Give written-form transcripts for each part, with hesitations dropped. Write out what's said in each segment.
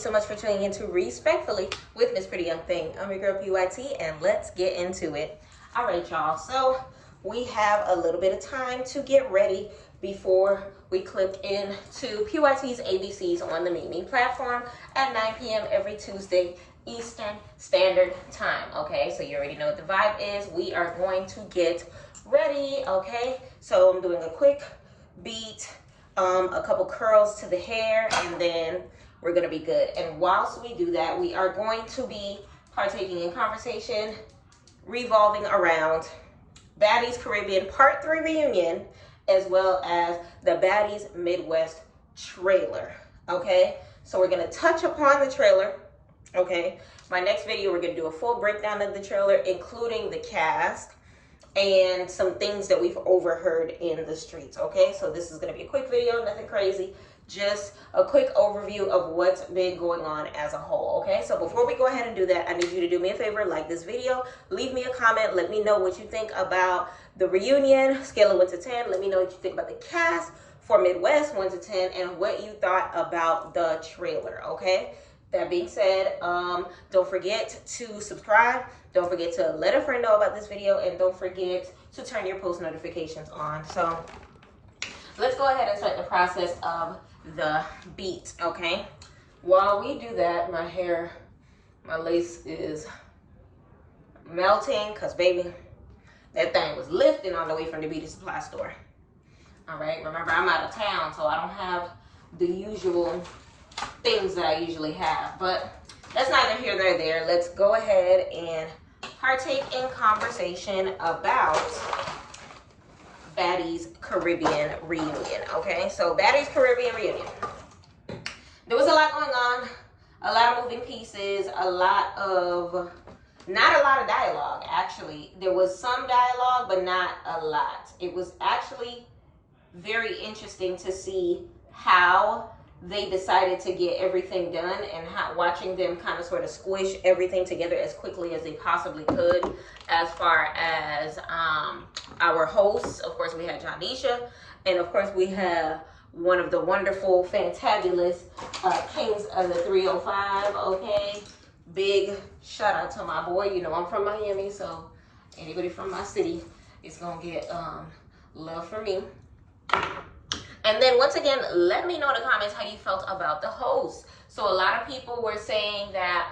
So much for tuning in to Respectfully with Miss Pretty Young Thing. I'm your girl PYT, and let's get into it. All right, y'all. So we have a little bit of time to get ready before we click into PYT's ABCs on the Meet platform at 9 p.m. every Tuesday Eastern Standard Time. Okay, so you already know what the vibe is. We are going to get ready. Okay, so I'm doing a quick beat, a couple curls to the hair, and then we're going to be good. And whilst we do that, we are going to be partaking in conversation revolving around Baddies Caribbean Part 3 reunion, as well as the Baddies Midwest trailer. Okay, so we're going to touch upon the trailer. Okay, my next video, we're going to do a full breakdown of the trailer, including the cast and some things that we've overheard in the streets. Okay, so this is going to be a quick video, nothing crazy. Just a quick overview of what's been going on as a whole. Okay, so before we go ahead and do that, I need you to do me a favor, like this video, leave me a comment, let me know what you think about the reunion, scale of 1 to 10. Let me know what you think about the cast for Midwest, 1 to 10, and what you thought about the trailer. Okay, that being said, don't forget to subscribe, don't forget to let a friend know about this video, and don't forget to turn your post notifications on. So let's go ahead and start the process of the beat. Okay, while we do that, my lace is melting because baby, that thing was lifting on the way from the beauty supply store. All right, remember, I'm out of town, so I don't have the usual things that I usually have, but that's neither here nor there. Let's go ahead and partake in conversation about Baddies Caribbean reunion. Okay, so Baddies Caribbean reunion. There was a lot going on, a lot of moving pieces, not a lot of dialogue. Actually, there was some dialogue, but not a lot. It was actually very interesting to see how they decided to get everything done, and watching them kind of sort of squish everything together as quickly as they possibly could. As far as our hosts, of course, we had Jonisha, and of course we have one of the wonderful, fantabulous kings of the 305. Okay, big shout out to my boy. You know, I'm from Miami, so anybody from my city is gonna get love for me. And then once again, let me know in the comments how you felt about the host. So a lot of people were saying that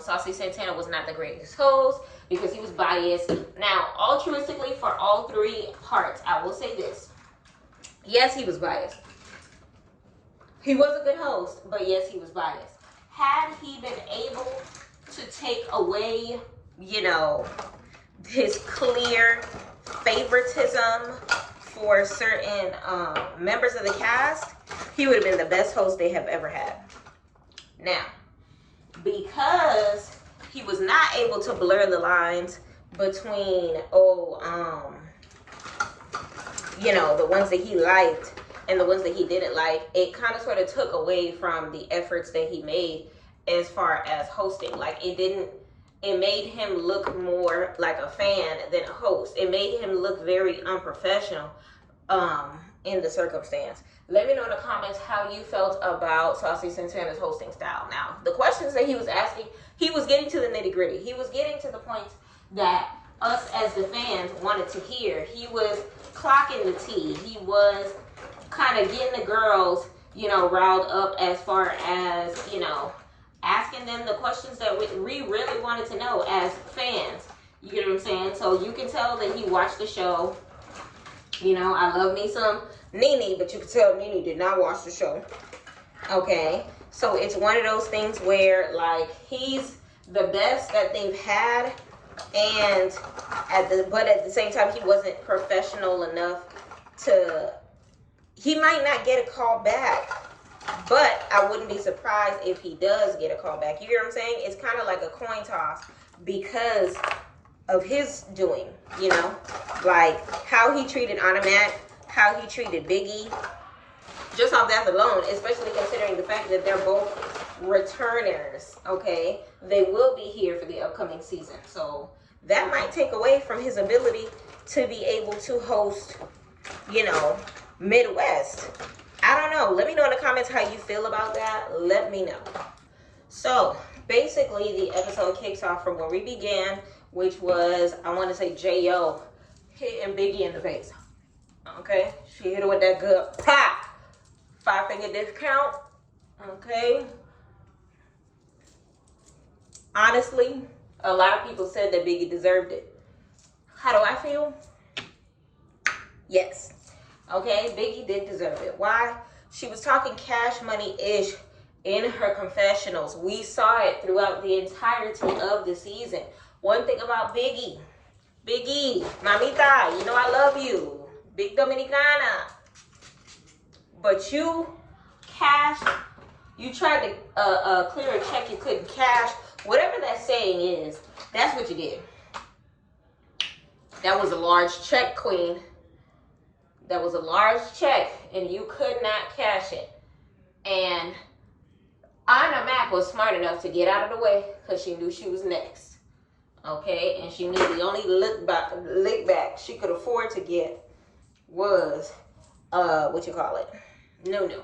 Saucy Santana was not the greatest host because he was biased. Now, altruistically, for all 3 parts, I will say this. Yes, he was biased. He was a good host, but yes, he was biased. Had he been able to take away, you know, his clear favoritism for certain members of the cast, he would have been the best host they have ever had. Now, because he was not able to blur the lines between, you know, the ones that he liked and the ones that he didn't like, it kind of sort of took away from the efforts that he made as far as hosting. Like, it made him look more like a fan than a host. It made him look very unprofessional in the circumstance. Let me know in the comments how you felt about Saucy Santana's hosting style. Now, the questions that he was asking, he was getting to the nitty gritty. He was getting to the point that us as the fans wanted to hear. He was clocking the tea. He was kind of getting the girls, you know, riled up as far as, you know, asking them the questions that we really wanted to know as fans. You get what I'm saying? So you can tell that he watched the show. You know, I love me some Nene, but you can tell Nene did not watch the show. Okay, so it's one of those things where, like, he's the best that they've had, and but at the same time, he wasn't professional enough to. He might not get a call back, but I wouldn't be surprised if he does get a call back. You get what I'm saying? It's kind of like a coin toss because of his doing, you know, like how he treated Animac, how he treated Biggie, just off that alone, especially considering the fact that they're both returners. Okay, they will be here for the upcoming season, so that might take away from his ability to be able to host, you know, Midwest. I don't know. Let me know in the comments how you feel about that. Let me know. So basically, the episode kicks off from where we began, which was, I want to say, J.O. hitting Biggie in the face. Okay, she hit her with that good pop, 5-finger discount. Okay. Honestly, a lot of people said that Biggie deserved it. How do I feel? Yes. Okay, Biggie did deserve it. Why? She was talking Cash Money-ish in her confessionals. We saw it throughout the entirety of the season. One thing about Biggie, mamita, you know I love you. Big Dominicana. But you tried to clear a check you couldn't cash. Whatever that saying is, that's what you did. That was a large check, queen. That was a large check, and you could not cash it. And Anna Mac was smart enough to get out of the way because she knew she was next. Okay? And she knew the only lick back she could afford to get was, No.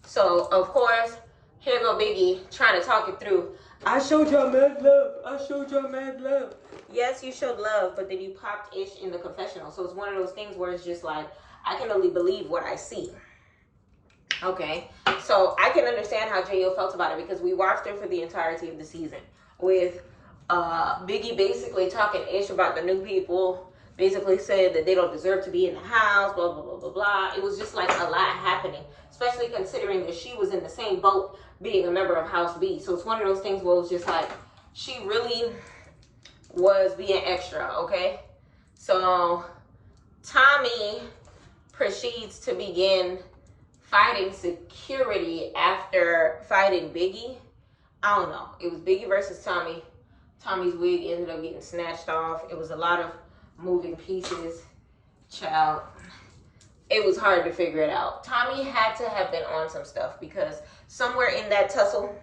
So, of course, here go Biggie trying to talk it through. I showed y'all mad love. Yes, you showed love, but then you popped ish in the confessional. So it's one of those things where it's just like, I can only believe what I see. Okay, so I can understand how J.O. felt about it because we watched her for the entirety of the season with Biggie basically talking ish about the new people, basically said that they don't deserve to be in the house, blah, blah, blah, blah, blah. It was just like a lot happening, especially considering that she was in the same boat being a member of House B. So it's one of those things where it was just like, she really was being extra, okay? So Tommy proceeds to begin fighting security after fighting Biggie. I don't know. It was Biggie versus Tommy. Tommy's wig ended up getting snatched off. It was a lot of moving pieces. Child, it was hard to figure it out. Tommy had to have been on some stuff because somewhere in that tussle,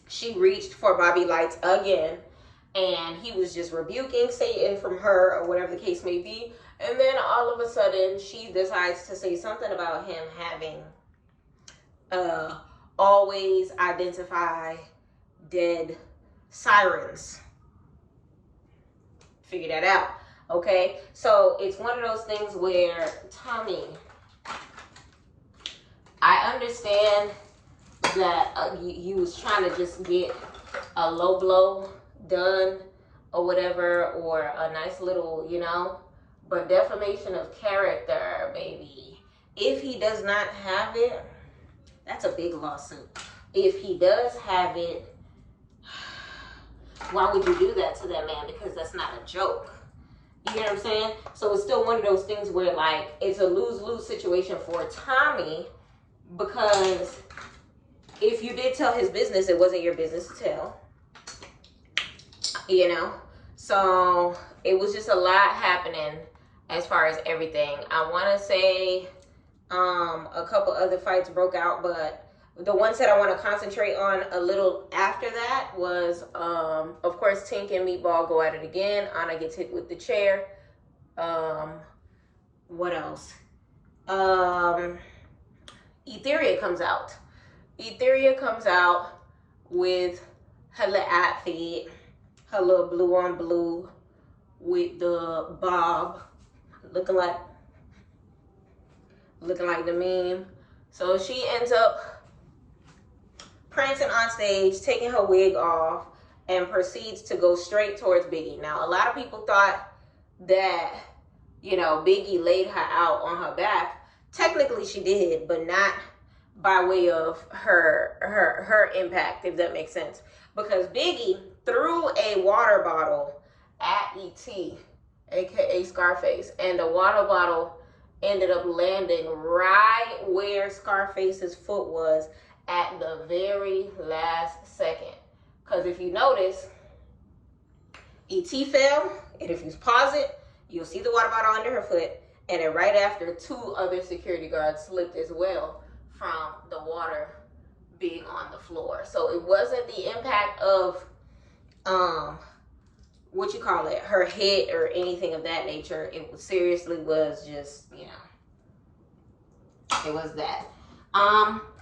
she reached for Bobby Lights again, and he was just rebuking Satan from her or whatever the case may be. And then all of a sudden, she decides to say something about him having always identify dead sirens. Figure that out, okay? So it's one of those things where Tommy, I understand that you was trying to just get a low blow done or whatever, or a nice little, but defamation of character, baby. If he does not have it, that's a big lawsuit. If he does have it, why would you do that to that man? Because that's not a joke. You get what I'm saying? So it's still one of those things where, like, it's a lose-lose situation for Tommy, because if you did tell his business, it wasn't your business to tell. So it was just a lot happening as far as everything. I want to say a couple other fights broke out, but the ones that I want to concentrate on a little after that was, of course, Tink and Meatball go at it again. Anna gets hit with the chair. What else? Etheria comes out. Etheria comes out with her little outfit, her little blue on blue with the bob, looking like the meme. So she ends up prancing on stage, taking her wig off, and proceeds to go straight towards Biggie. Now, a lot of people thought that, Biggie laid her out on her back. Technically, she did, but not by way of her impact, if that makes sense. Because Biggie threw a water bottle at E.T., aka Scarface, and the water bottle ended up landing right where Scarface's foot was at the very last second. Because if you notice, E.T. fell, and if you pause it, you'll see the water bottle under her foot, and then right after, 2 other security guards slipped as well from the water being on the floor. So it wasn't the impact of her hit or anything of that nature. It seriously was just, it was that.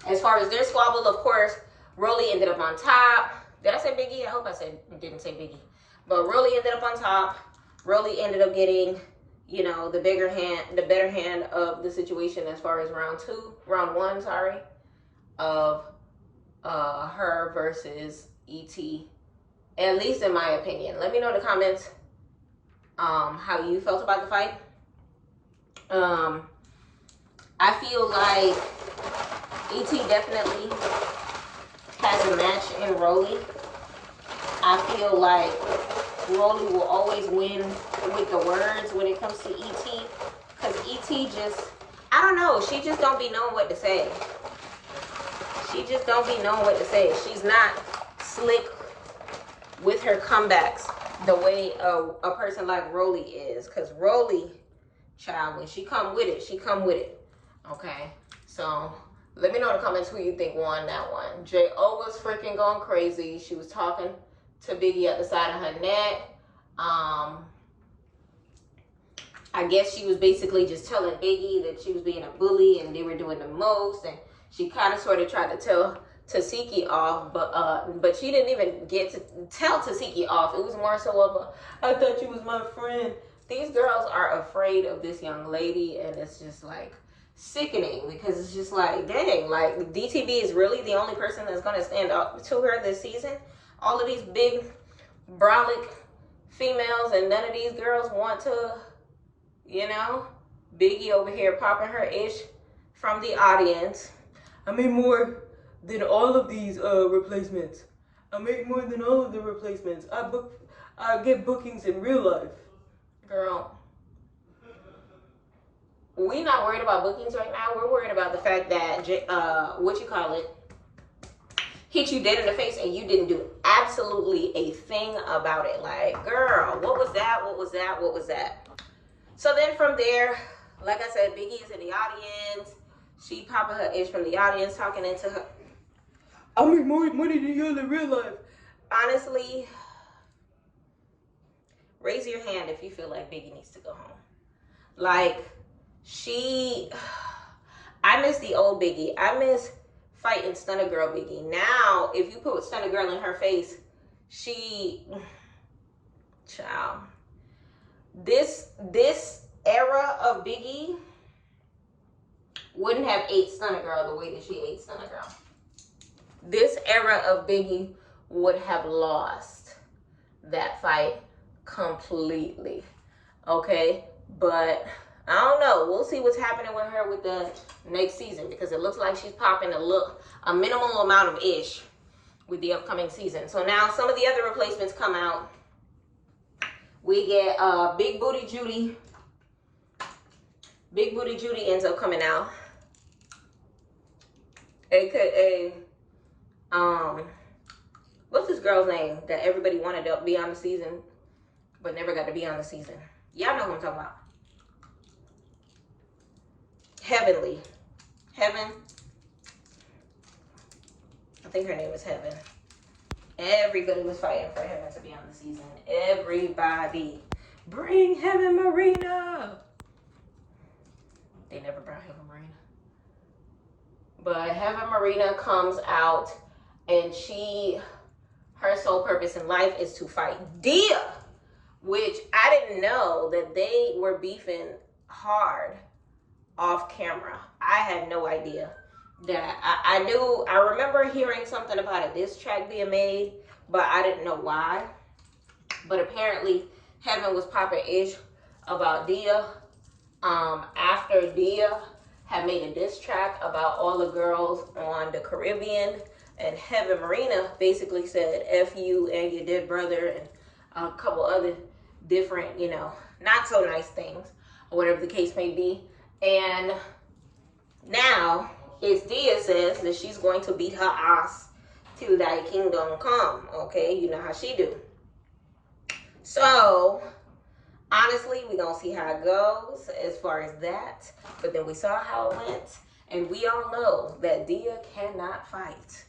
As far as their squabble, of course, Rolly ended up on top. Did I say Biggie? I hope I didn't say Biggie. But Rolly ended up on top. Rolly ended up getting, you know, the better hand of the situation as far as round one, of her versus E.T. At least in my opinion. Let me know in the comments how you felt about the fight. I feel like E.T. definitely has a match in Rolly. I feel like Rolly will always win with the words when it comes to E.T. Because E.T. just, I don't know, she just don't be knowing what to say. She just don't be knowing what to say. She's not slick with her comebacks the way a person like Rolly is. Because Rolly, child, when she come with it, she come with it. Okay? So, let me know in the comments who you think won that one. J.O. was freaking going crazy. She was talking to Biggie at the side of her neck. I guess she was basically just telling Biggie that she was being a bully and they were doing the most. And she kind of sort of tried to tell Tasiki off, but she didn't even get to tell Tasiki off. It was more so of a, I thought you was my friend. These girls are afraid of this young lady, and it's just like sickening, because it's just like, dang, like DTB is really the only person that's going to stand up to her this season. All of these big brolic females, and none of these girls want to, you know. Biggie over here popping her ish from the audience. I made more than all of these replacements. I make more than all of the replacements. I get bookings in real life. Girl, we not worried about bookings right now. We're worried about the fact that hit you dead in the face and you didn't do absolutely a thing about it. Like, girl, what was that? What was that? What was that? So then from there, like I said, Biggie is in the audience. She popping her ish from the audience, talking into her. I make more money than you in real life. Honestly, raise your hand if you feel like Biggie needs to go home. Like, I miss the old Biggie. I miss fighting Stunner Girl Biggie. Now, if you put Stunner Girl in her face, child, this era of Biggie wouldn't have ate Stunner Girl the way that she ate Stunner Girl. This era of Biggie would have lost that fight completely. Okay? But I don't know. We'll see what's happening with her with the next season, because it looks like she's popping a minimal amount of ish with the upcoming season. So now some of the other replacements come out. We get Big Booty Judy. Big Booty Judy ends up coming out. AKA, what's this girl's name that everybody wanted to be on the season but never got to be on the season? Y'all know who I'm talking about. Heaven. I think her name is Heaven. Everybody was fighting for Heaven to be on the season. Everybody. Bring Heaven Marina. They never brought Heaven Marina. But Heaven Marina comes out, and her sole purpose in life is to fight Dia, which I didn't know that they were beefing hard off camera. I had no idea that. I remember hearing something about a diss track being made, but I didn't know why. But apparently Heaven was popping ish about Dia after Dia had made a diss track about all the girls on the Caribbean, and Heaven Marina basically said F you and your dead brother and a couple other different, you know, not so nice things, or whatever the case may be. And now it's Dia says that she's going to beat her ass till thy kingdom come. Okay, you know how she do. So honestly, we're gonna see how it goes as far as that. But then we saw how it went, and we all know that Dia cannot fight.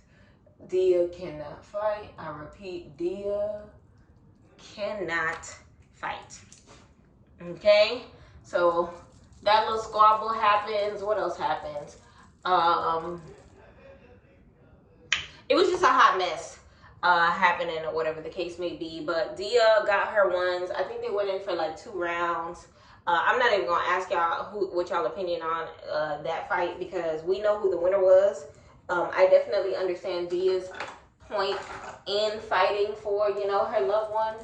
Dia cannot fight. I repeat, Dia cannot fight. Okay, so that little squabble happens. What else happens? it was just a hot mess happening or whatever the case may be. But Dia got her ones. I think they went in for like 2 rounds. I'm not even gonna ask y'all what y'all opinion on that fight, because we know who the winner was. I definitely understand Dia's point in fighting for, you know, her loved one,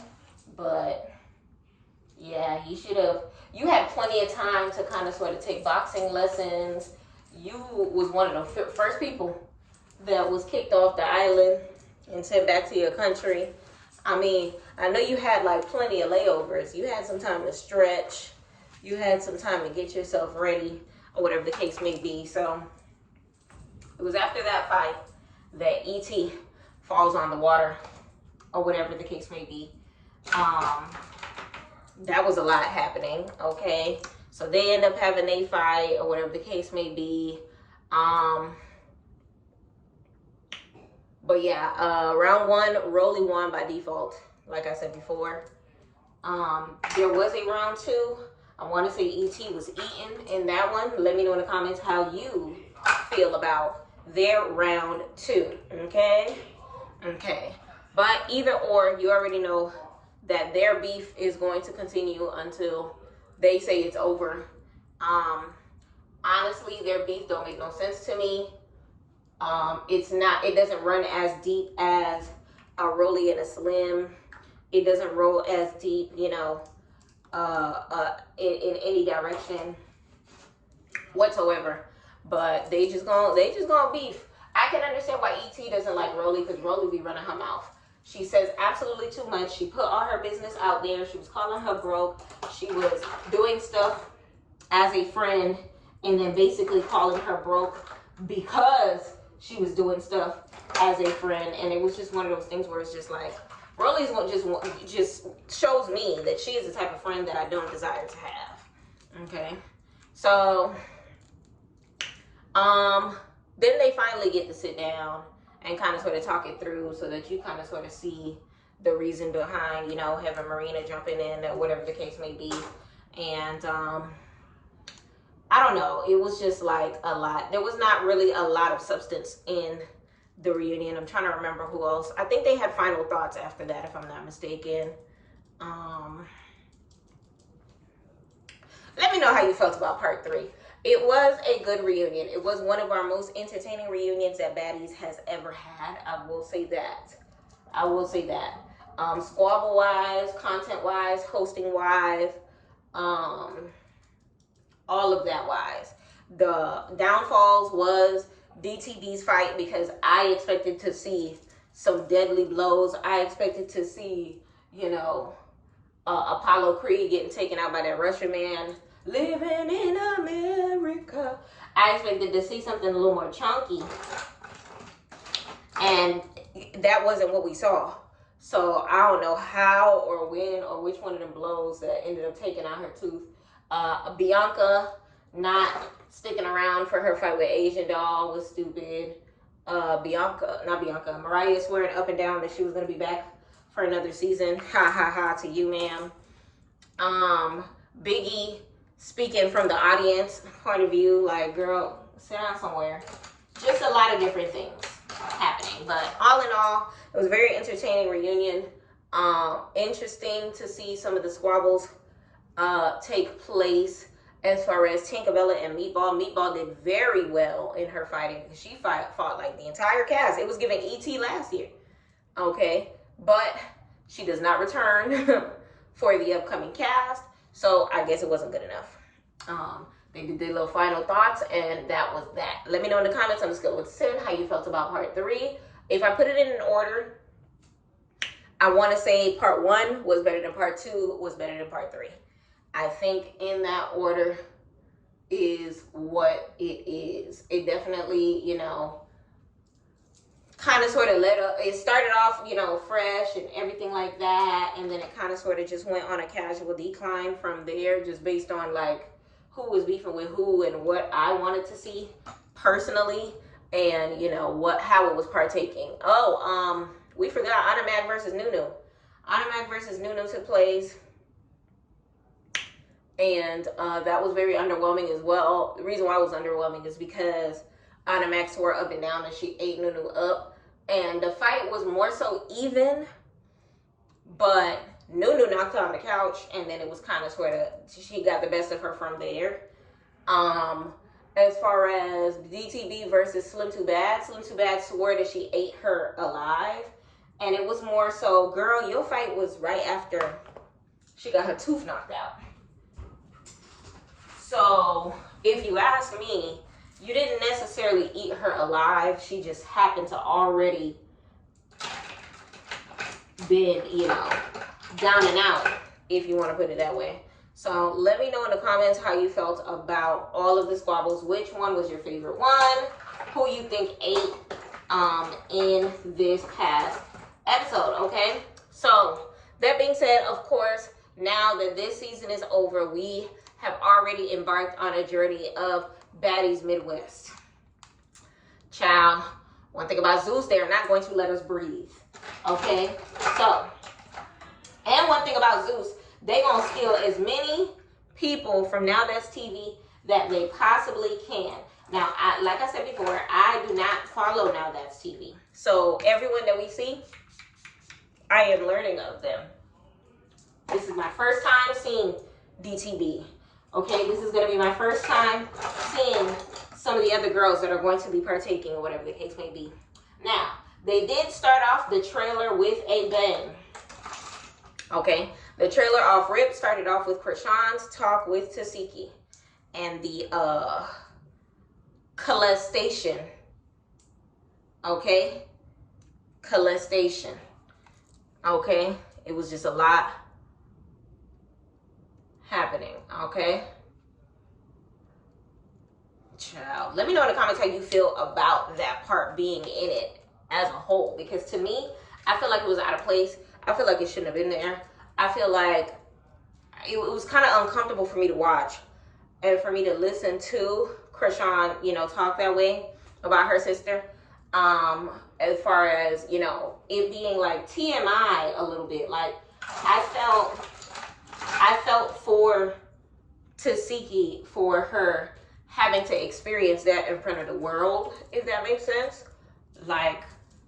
but yeah, he should have. You had plenty of time to kind of sort of take boxing lessons. You was one of the first people that was kicked off the island and sent back to your country. I mean, I know you had like plenty of layovers. You had some time to stretch. You had some time to get yourself ready, or whatever the case may be. So it was after that fight that E.T. falls on the water, or whatever the case may be. That was a lot happening, okay? So they end up having a fight, or whatever the case may be. But yeah, round 1, Rolly won by default, like I said before. There was a round 2. I want to say E.T. was eaten in that one. Let me know in the comments how you feel about their round 2, okay? Okay. But either or, you already know that their beef is going to continue until they say it's over. Honestly, their beef don't make no sense to me. It doesn't run as deep as a Rolly and a Slim. It doesn't roll as deep, you know, in any direction whatsoever. But they just gonna beef. I can understand why E.T. doesn't like Rolly, because Rolly be running her mouth. She says absolutely too much. She put all her business out there. She was calling her broke. She was doing stuff as a friend, and then basically calling her broke because she was doing stuff as a friend. And it was just one of those things where it's just like, Rolly's one just shows me that she is the type of friend that I don't desire to have. Okay, so then they finally get to sit down and kind of sort of talk it through, so that you kind of sort of see the reason behind, you know, having Marina jumping in, or whatever the case may be. And I don't know, it was just like a lot. There was not really a lot of substance in the reunion. I'm trying to remember who else. I think they had final thoughts after that, if I'm not mistaken. Let me know how you felt about part 3. It was a good reunion. It was one of our most entertaining reunions that Baddies has ever had. I will say that. I will say that. Squabble-wise, content-wise, hosting-wise, all of that wise. The downfalls was DTB's fight, because I expected to see some deadly blows. I expected to see, you know, Apollo Creed getting taken out by that Russian man. Living in America. I expected to see something a little more chunky, and that wasn't what we saw. So I don't know how or when or which one of them blows that ended up taking out her tooth. Bianca not sticking around for her fight with Asian Doll was stupid. Mariah swearing up and down that she was going to be back for another season. Ha ha ha to you, ma'am. Biggie speaking from the audience point of view, like, girl, sit down somewhere. Just a lot of different things happening. But all in all, it was a very entertaining reunion. Interesting to see some of the squabbles take place as far as Tinkerbella and Meatball. Meatball did very well in her fighting. She fought like the entire cast. It was giving E.T. last year. Okay? But she does not return for the upcoming cast. So I guess it wasn't good enough. They did their little final thoughts, and that was that. Let me know in the comments on the scale of 1 to 10 how you felt about part 3. If I put it in an order, I want to say part 1 was better than part 2, was better than part 3. I think in that order is what it is. It definitely, you know, kind of sort of it started off, you know, fresh and everything like that, and then it kind of sort of just went on a casual decline from there, just based on like who was beefing with who and what I wanted to see personally, and you know how it was partaking. We forgot Automatic versus Nunu. Automatic versus Nunu took place, and that was very underwhelming as well. The reason why it was underwhelming is because Automatic swore up and down that she ate Nunu up. And the fight was more so even, but Nunu knocked her on the couch, and then it was kind of sort of, she got the best of her from there. As far as DTB versus Slim Too Bad swore that she ate her alive. And it was more so, girl, your fight was right after she got her tooth knocked out. So, if you ask me, you didn't necessarily eat her alive. She just happened to already been, you know, down and out, if you want to put it that way. So let me know in the comments how you felt about all of the squabbles. Which one was your favorite one? Who you think ate in this past episode, okay? So that being said, of course, now that this season is over, we have already embarked on a journey of Baddies Midwest. Child, one thing about Zeus, they're not going to let us breathe, okay? So, and one thing about Zeus, they gonna steal as many people from Now That's TV that they possibly can. Now, like I said before, I do not follow Now That's TV. So everyone that we see, I am learning of them. This is my first time seeing DTB. Okay, this is gonna be my first time seeing some of the other girls that are going to be partaking or whatever the case may be. Now, they did start off the trailer with a bang. Okay, the trailer off rip started off with Krishan's talk with Tasiki and the molestation. Okay, molestation. Okay, it was just a lot happening. Okay, child, let me know in the comments how you feel about that part being in it as a whole, because to me, I feel like it was out of place. I feel like it shouldn't have been there. I feel like it was kind of uncomfortable for me to watch and for me to listen to Krishan, you know, talk that way about her sister. As far as, you know, it being like TMI a little bit. Like, I felt for Tasiki for her having to experience that in front of the world, if that makes sense. Like,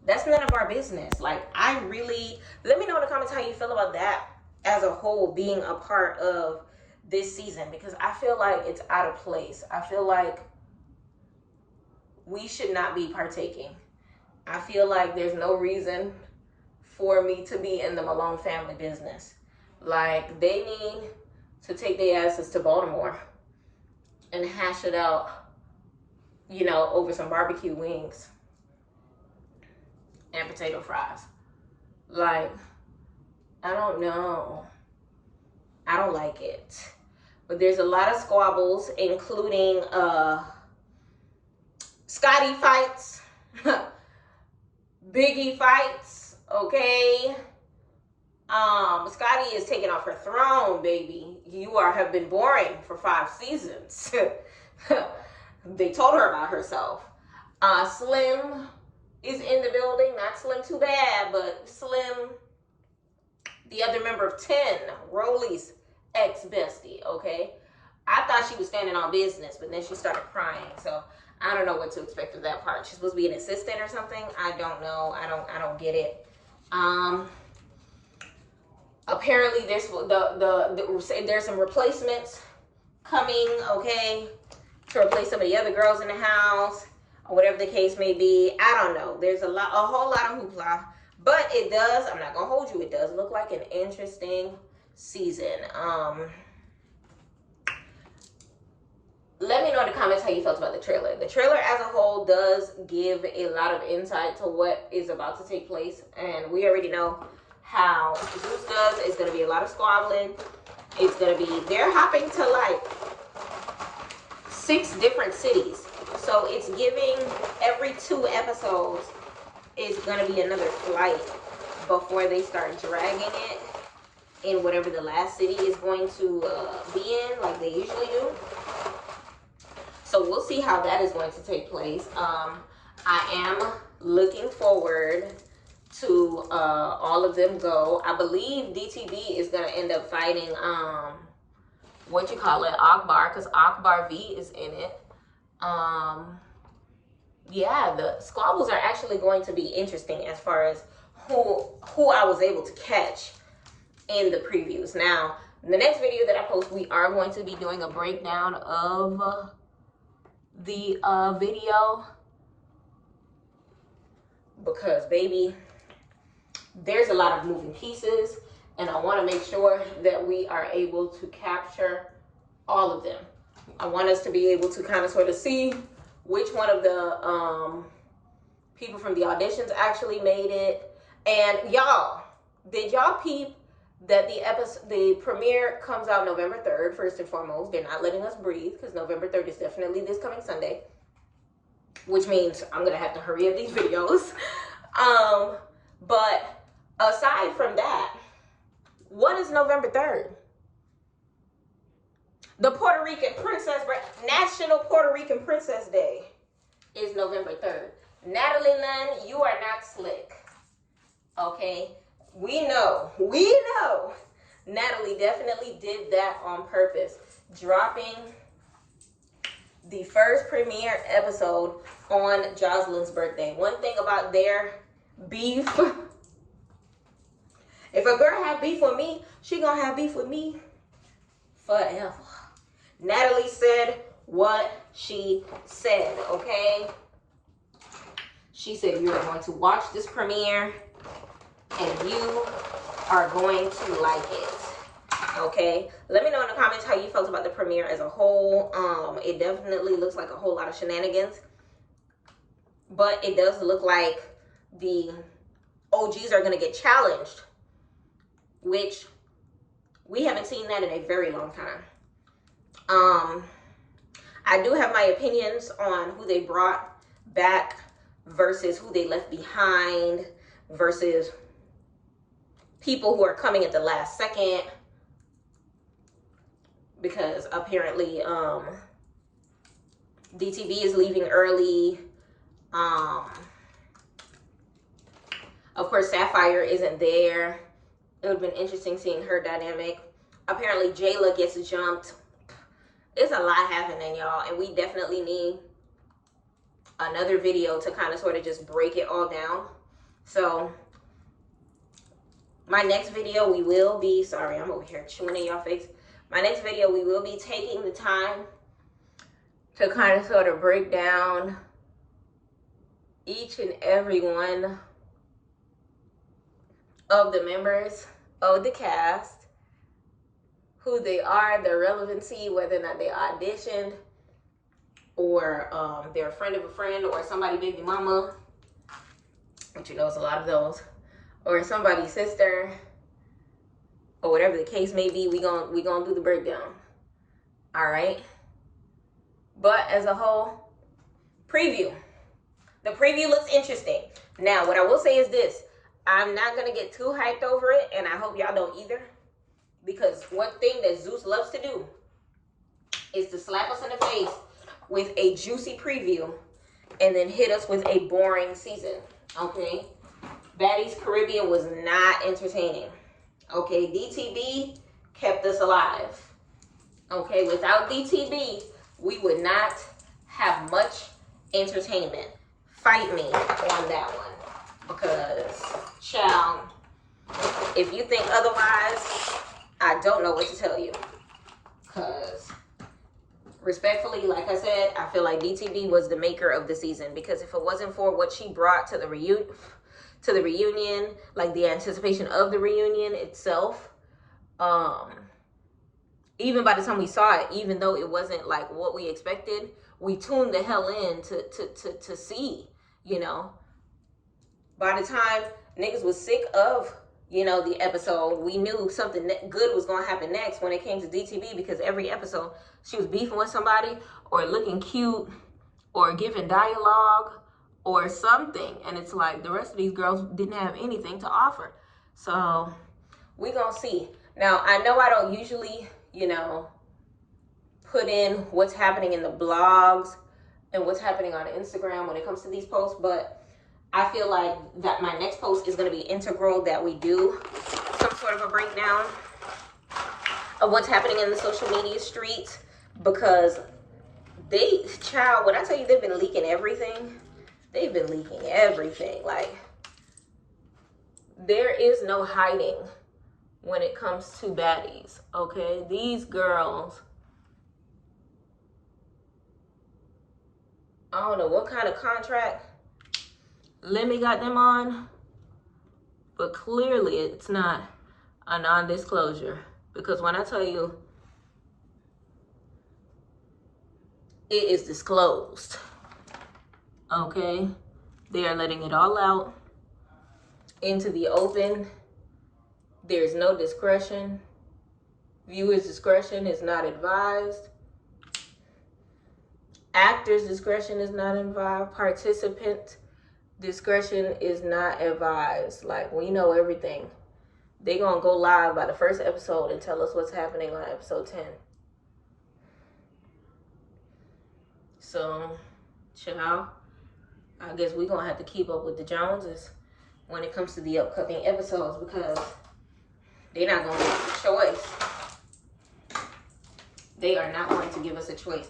that's none of our business. Like, let me know in the comments how you feel about that as a whole being a part of this season, because I feel like it's out of place. I feel like we should not be partaking. I feel like there's no reason for me to be in the Malone family business. Like, they need to take their asses to Baltimore and hash it out, you know, over some barbecue wings and potato fries. Like, I don't know. I don't like it. But there's a lot of squabbles, including Scotty fights, Biggie fights, okay? Scotty is taking off her throne, baby. You have been boring for 5 seasons. They told her about herself. Slim is in the building. Not Slim Too Bad, but Slim, the other member of 10, Rolly's ex-bestie, okay? I thought she was standing on business, but then she started crying. So I don't know what to expect of that part. She's supposed to be an assistant or something. I don't know. I don't get it. Apparently there's there's some replacements coming, okay, to replace some of the other girls in the house, or whatever the case may be. I don't know. There's a whole lot of hoopla, but it does, I'm not gonna hold you, it does look like an interesting season. Let me know in the comments how you felt about the trailer. The trailer as a whole does give a lot of insight to what is about to take place, and we already know how Zeus does. It's going to be a lot of squabbling. It's going to be, they're hopping to like 6 different cities. So it's giving every 2 episodes is going to be another flight before they start dragging it in whatever the last city is going to be in, like they usually do. So we'll see how that is going to take place. I am looking forward to all of them go. I believe DTB is going to end up fighting, Akbar, because Akbar V is in it. yeah, the squabbles are actually going to be interesting as far as who I was able to catch in the previews. Now, the next video that I post, we are going to be doing a breakdown of the video, because baby, there's a lot of moving pieces, and I want to make sure that we are able to capture all of them. I want us to be able to kind of sort of see which one of the people from the auditions actually made it. And y'all, did y'all peep that the premiere comes out November 3rd? First and foremost, they're not letting us breathe, because November 3rd is definitely this coming Sunday, which means I'm gonna have to hurry up these videos. But aside from that, what is November 3rd? The Puerto Rican Princess, National Puerto Rican Princess Day is November 3rd. Natalie Nunn, you are not slick. Okay? We know. Natalie definitely did that on purpose. Dropping the first premiere episode on Jocelyn's birthday. One thing about their beef, if a girl have beef with me, she gonna have beef with me forever. Natalie said what she said, okay? She said, you're going to watch this premiere and you are going to like it, okay? Let me know in the comments how you felt about the premiere as a whole. It definitely looks like a whole lot of shenanigans, but it does look like the OGs are going to get challenged, which we haven't seen that in a very long time. I do have my opinions on who they brought back versus who they left behind versus people who are coming at the last second, because apparently DTV is leaving early. Of course, Sapphire isn't there. It would have been interesting seeing her dynamic. Apparently Jayla gets jumped. It's a lot happening, y'all, and we definitely need another video to kind of sort of just break it all down. So my next video, we will be, sorry, I'm over here chewing in your face. My next video, we will be taking the time to kind of sort of break down each and every one of the members of the cast, who they are, their relevancy, whether or not they auditioned, or they're a friend of a friend, or somebody baby mama, which you know is a lot of those, or somebody's sister, or whatever the case may be. We gonna do the breakdown. All right. But as a whole, preview. The preview looks interesting. Now, what I will say is this: I'm not gonna get too hyped over it, and I hope y'all don't either. Because one thing that Zeus loves to do is to slap us in the face with a juicy preview and then hit us with a boring season, okay? Baddies Caribbean was not entertaining, okay? DTB kept us alive, okay? Without DTB, we would not have much entertainment. Fight me on that one, because, child, if you think otherwise, I don't know what to tell you. Because respectfully, like I said, I feel like DTB was the maker of the season, because if it wasn't for what she brought to the reunion, like the anticipation of the reunion itself, even by the time we saw it, even though it wasn't like what we expected, we tuned the hell in to see, you know. By the time niggas was sick of, you know, the episode, we knew something good was going to happen next when it came to DTV, because every episode she was beefing with somebody or looking cute or giving dialogue or something. And it's like the rest of these girls didn't have anything to offer. So we going to see. Now, I know I don't usually, you know, put in what's happening in the blogs and what's happening on Instagram when it comes to these posts, but I feel like that my next post is going to be integral, that we do some sort of a breakdown of what's happening in the social media streets, because they, child, when I tell you they've been leaking everything, they've been leaking everything. Like, there is no hiding when it comes to Baddies, okay? These girls, I don't know what kind of contract Lemmy got them on, but clearly it's not a non-disclosure, because when I tell you it is disclosed, okay? They are letting it all out into the open. There's no discretion. Viewers' discretion is not advised. Actors' discretion is not advised. Participant discretion is not advised. Like, we know everything. They gonna go live by the first episode and tell us what's happening on episode 10. So, child, I guess we gonna have to keep up with the Joneses when it comes to the upcoming episodes, because they're not gonna give us a choice. They are not going to give us a choice.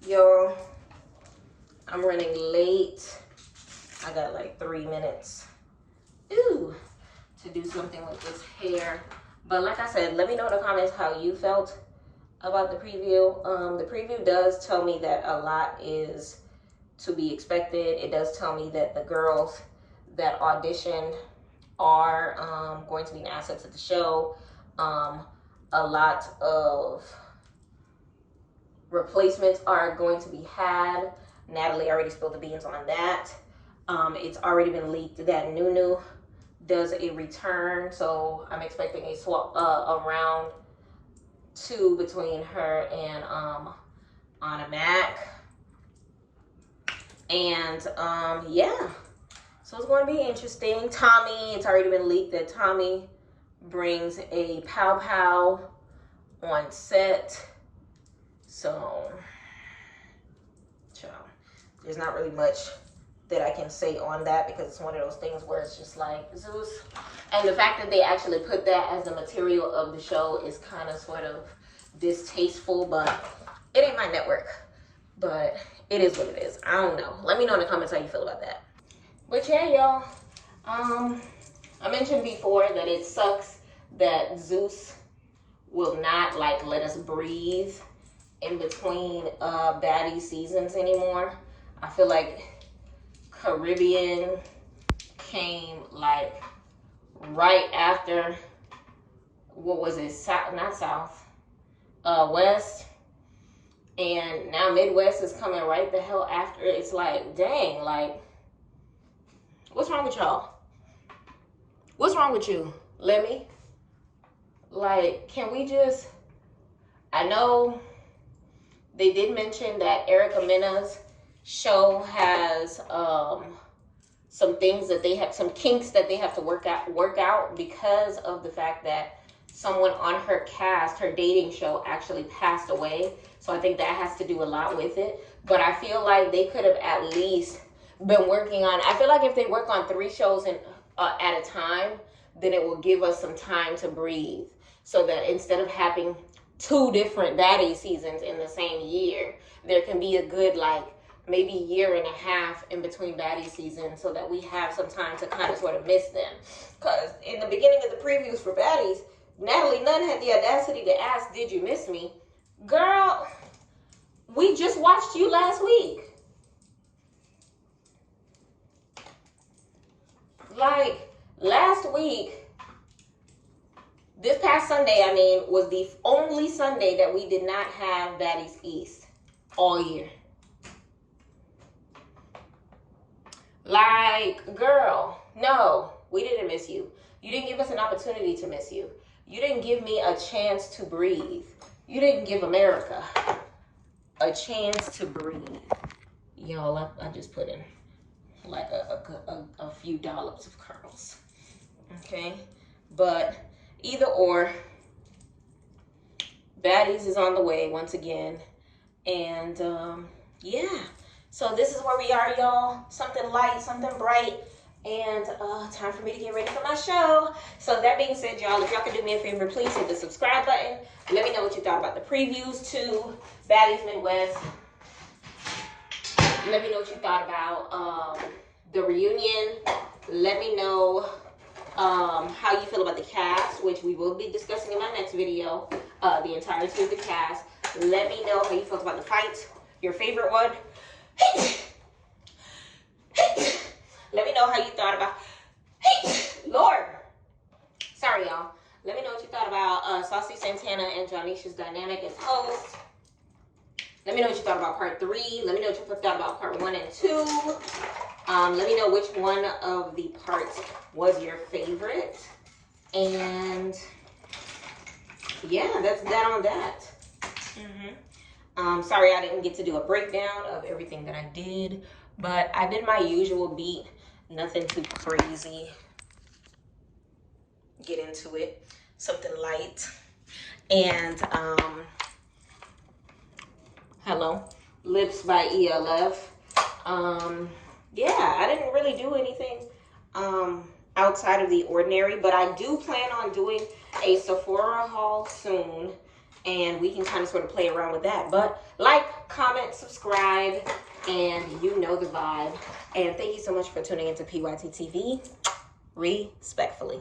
Yo, I'm running late. I got like 3 minutes. Ooh, to do something with this hair. But like I said, let me know in the comments how you felt about the preview. The preview does tell me that a lot is to be expected. It does tell me that the girls that auditioned are going to be an asset to the show. A lot of replacements are going to be had. Natalie already spilled the beans on that. It's already been leaked that Nunu does a return, so I'm expecting a swap, a round 2 between her and Anna Mac. And yeah, so it's going to be interesting. Tommy, it's already been leaked that Tommy brings a pow pow on set. So, child, there's not really much that I can say on that, because it's one of those things where it's just like Zeus. And the fact that they actually put that as the material of the show is kind of sort of distasteful, but it ain't my network. But it is what it is. I don't know. Let me know in the comments how you feel about that. But yeah, y'all. I mentioned before that it sucks that Zeus will not like let us breathe in between Baddies seasons anymore. I feel like Caribbean came like right after, what was it, not South, West, and now Midwest is coming right the hell after. It's like, dang, like, what's wrong with y'all? What's wrong with you, Lemmy? Like, can we just, I know they did mention that Erica Mena's show has some things that they have, some kinks that they have to work out because of the fact that someone on her cast, her dating show, actually passed away. So I think that has to do a lot with it. But I feel like they could have at least been working on, I feel like if they work on 3 shows at a time, then it will give us some time to breathe. So that instead of having 2 different Baddies seasons in the same year, there can be a good, like, maybe year and a half in between Baddies seasons, so that we have some time to kind of sort of miss them. Because in the beginning of the previews for Baddies, Natalie Nunn had the audacity to ask, "Did you miss me?" Girl, we just watched you last week. Like, last week, this past Sunday, I mean, was the only Sunday that we did not have Baddies East all year. Like, girl, no, we didn't miss you. You didn't give us an opportunity to miss you. You didn't give me a chance to breathe. You didn't give America a chance to breathe. Y'all, I just put in like a few dollops of kernels. Okay? But either or, Baddies is on the way once again. And yeah. So this is where we are, y'all. Something light, something bright, and time for me to get ready for my show. So that being said, y'all, if y'all could do me a favor, please hit the subscribe button. Let me know what you thought about the previews to Baddies Midwest. Let me know what you thought about the reunion. Let me know how you feel about the cast, which we will be discussing in my next video, the entirety of the cast. Let me know how you felt about the fight, your favorite one. Let me know how you thought about, Lord, sorry y'all. Let me know what you thought about Saucy Santana and Johnisha's dynamic as hosts. Let me know what you thought about part 3. Let me know what you thought about part 1 and 2. Let me know which one of the parts was your favorite. And yeah, that's that on that. Sorry I didn't get to do a breakdown of everything that I did, but I did my usual beat. Nothing too crazy. Get into it. Something light. And hello, Lips by ELF. Yeah, I didn't really do anything outside of the ordinary, but I do plan on doing a Sephora haul soon, and we can kind of sort of play around with that. But like, comment, subscribe, and you know the vibe. And thank you so much for tuning into PYT TV. Respectfully.